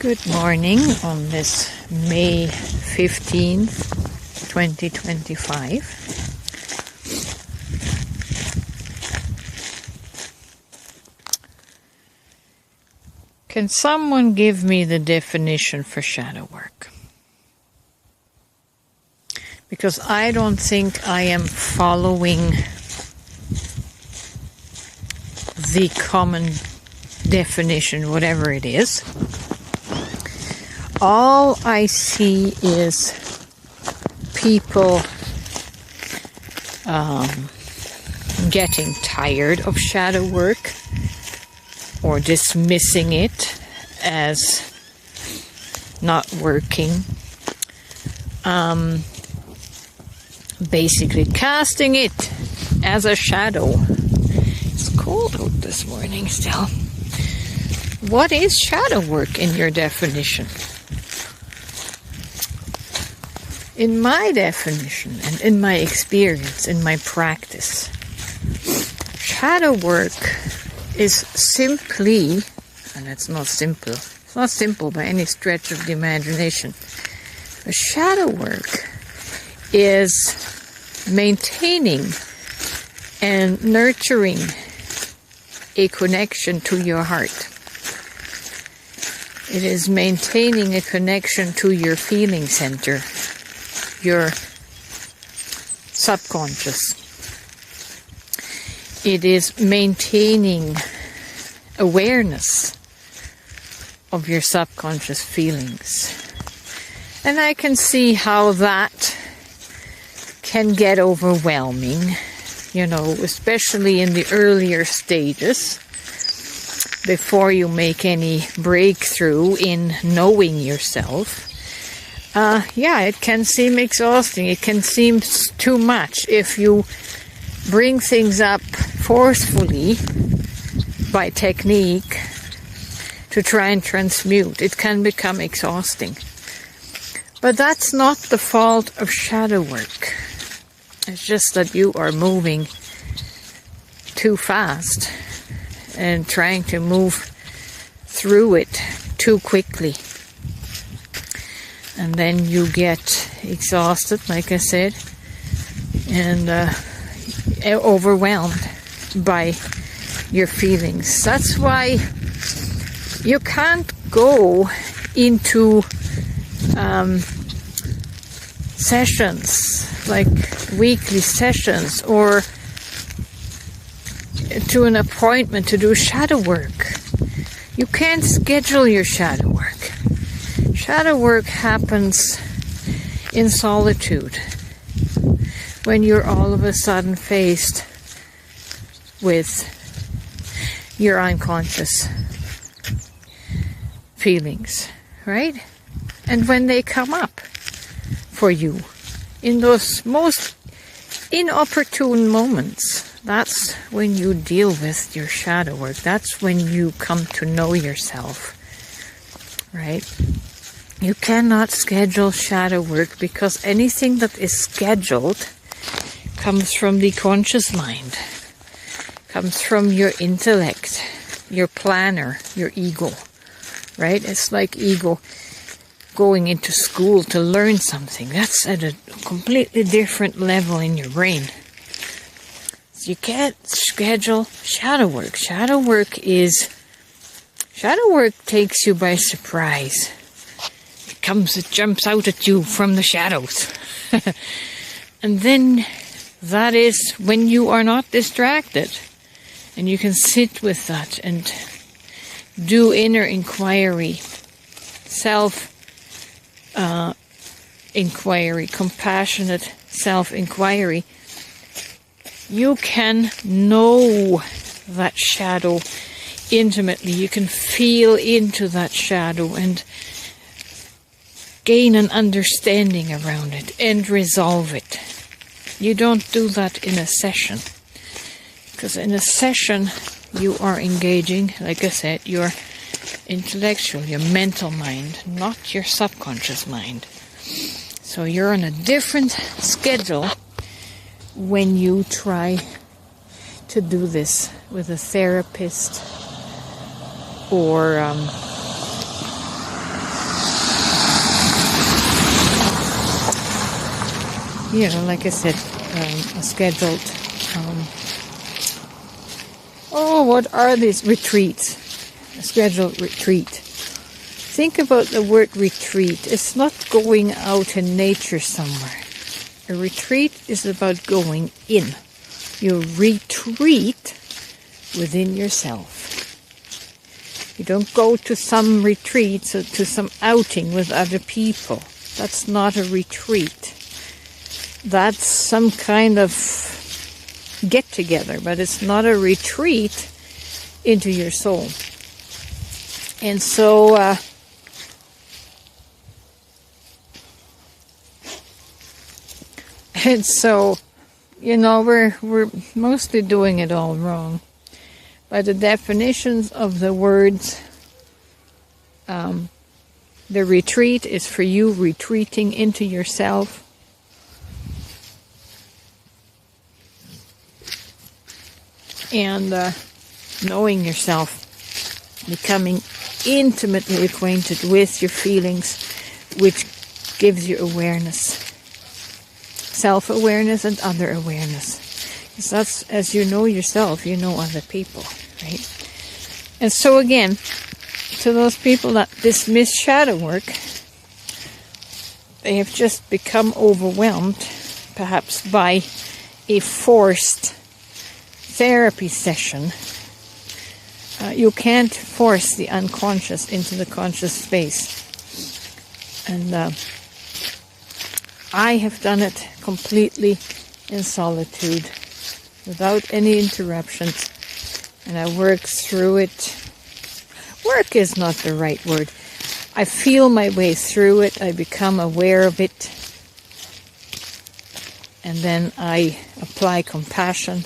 Good morning on this May 15th, 2025. Can someone give me the definition for shadow work? Because I don't think I am following the common definition, whatever it is. All I see is people getting tired of shadow work or dismissing it as not working. Basically casting it as a shadow. It's cold out this morning still. What is shadow work in your definition? In my definition and in my experience, in my practice, shadow work is simply, and it's not simple by any stretch of the imagination, but shadow work is maintaining and nurturing a connection to your heart. It is maintaining a connection to your feeling center, your subconscious. It is maintaining awareness of your subconscious feelings. And I can see how that can get overwhelming, especially in the earlier stages, before you make any breakthrough in knowing yourself. It can seem exhausting. It can seem too much. If you bring things up forcefully by technique to try and transmute, it can become exhausting. But that's not the fault of shadow work. It's just that you are moving too fast and trying to move through it too quickly. And then you get exhausted, like I said, and overwhelmed by your feelings. That's why you can't go into sessions, like weekly sessions, or to an appointment to do shadow work. You can't schedule your shadow work. Shadow work happens in solitude, when you're all of a sudden faced with your unconscious feelings, right? And when they come up for you in those most inopportune moments, that's when you deal with your shadow work. That's when you come to know yourself, right? You cannot schedule shadow work, because anything that is scheduled comes from the conscious mind, comes from your intellect, your planner, your ego, right? It's like ego going into school to learn something. That's at a completely different level in your brain. So you can't schedule shadow work. Shadow work takes you by surprise. It jumps out at you from the shadows. And then that is when you are not distracted. And you can sit with that and do inner inquiry, self-inquiry, compassionate self-inquiry. You can know that shadow intimately. You can feel into that shadow and gain an understanding around it and resolve it. You don't do that in a session, because in a session you are engaging, like I said, your intellectual, your mental mind, not your subconscious mind. So you're on a different schedule when you try to do this with a therapist or like I said, a scheduled, what are these retreats? A scheduled retreat. Think about the word retreat. It's not going out in nature somewhere. A retreat is about going in. You retreat within yourself. You don't go to some retreats or to some outing with other people. That's not a retreat. That's some kind of get-together, but it's not a retreat into your soul. And so, we're mostly doing it all wrong. By the definitions of the words, the retreat is for you retreating into yourself. And knowing yourself, becoming intimately acquainted with your feelings, which gives you awareness, self-awareness and other awareness. Because that's, as you know yourself, you know other people, right? And so again, to those people that dismiss shadow work, they have just become overwhelmed, perhaps by a forced therapy session. You can't force the unconscious into the conscious space. And I have done it completely in solitude, without any interruptions. And I work through it. Work is not the right word. I feel my way through it. I become aware of it. And then I apply compassion,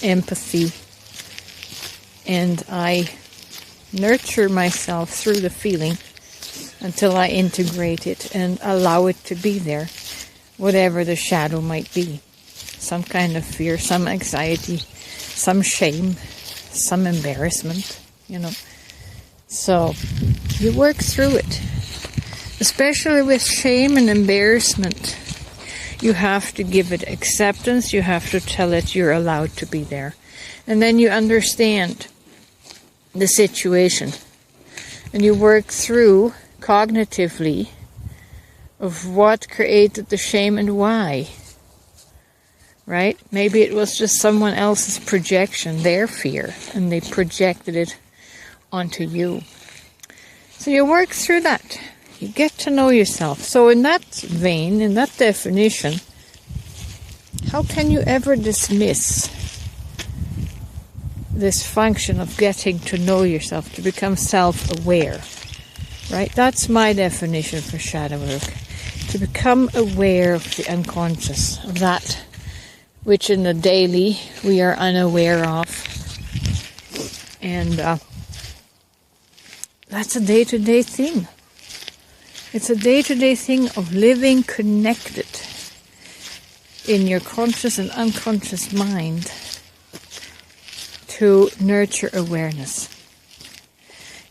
empathy, and I nurture myself through the feeling until I integrate it and allow it to be there, whatever the shadow might be. Some kind of fear, some anxiety, some shame, some embarrassment, So you work through it. Especially with shame and embarrassment, you have to give it acceptance. You have to tell it you're allowed to be there. And then you understand the situation. And you work through cognitively of what created the shame and why. Right? Maybe it was just someone else's projection, their fear, and they projected it onto you. So you work through that. You get to know yourself. So in that vein, in that definition, how can you ever dismiss this function of getting to know yourself, to become self-aware? Right? That's my definition for shadow work. To become aware of the unconscious, of that which in the daily we are unaware of. And that's a day-to-day thing. It's a day-to-day thing of living connected in your conscious and unconscious mind to nurture awareness.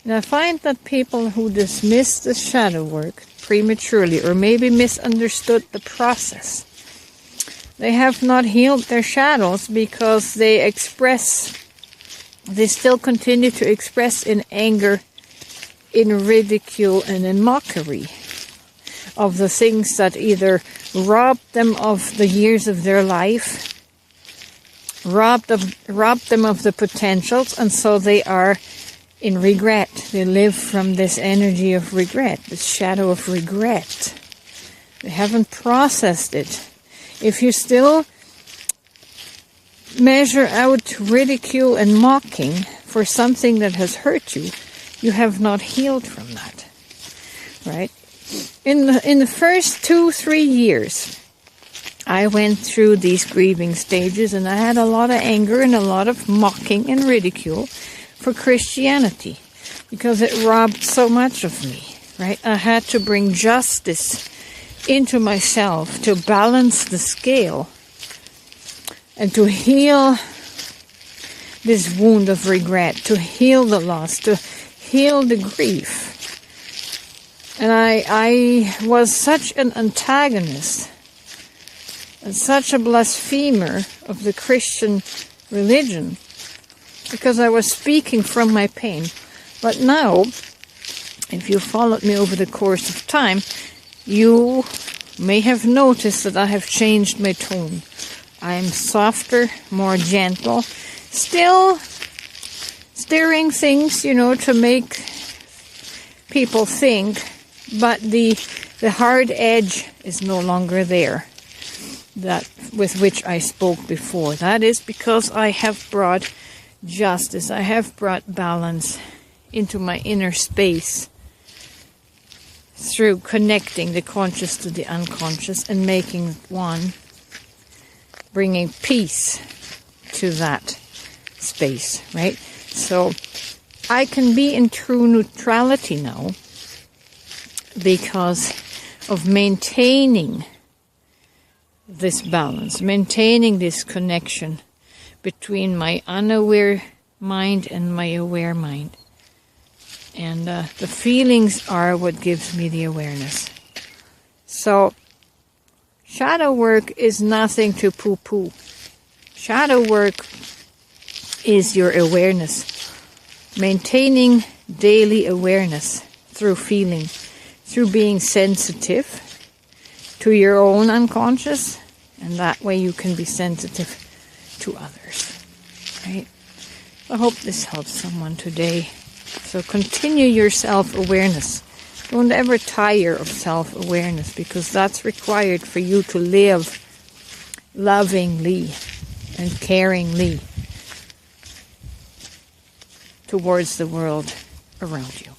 And I find that people who dismiss the shadow work prematurely, or maybe misunderstood the process, they have not healed their shadows because they still continue to express in anger, in ridicule, and in mockery of the things that either robbed them of the years of their life, robbed them of the potentials, and so they are in regret. They live from this energy of regret, this shadow of regret. They haven't processed it. If you still measure out ridicule and mocking for something that has hurt you, you have not healed from that, right? In the first 2-3 years, I went through these grieving stages, and I had a lot of anger and a lot of mocking and ridicule for Christianity, because it robbed so much of me, right? I had to bring justice into myself to balance the scale and to heal this wound of regret, to heal the loss, to heal the grief. And I was such an antagonist and such a blasphemer of the Christian religion, because I was speaking from my pain. But now, if you followed me over the course of time, you may have noticed that I have changed my tone. I am softer, more gentle, still stirring things, to make people think, but the hard edge is no longer there, that with which I spoke before. That is because I have brought justice, I have brought balance into my inner space through connecting the conscious to the unconscious and making it one, bringing peace to that space, right? So I can be in true neutrality now because of maintaining this balance, maintaining this connection between my unaware mind and my aware mind. And the feelings are what gives me the awareness. So shadow work is nothing to poo-poo. Shadow work is your awareness. Maintaining daily awareness through feeling, through being sensitive to your own unconscious, and that way you can be sensitive to others, right? I hope this helps someone today. So continue your self-awareness. Don't ever tire of self-awareness, because that's required for you to live lovingly and caringly towards the world around you.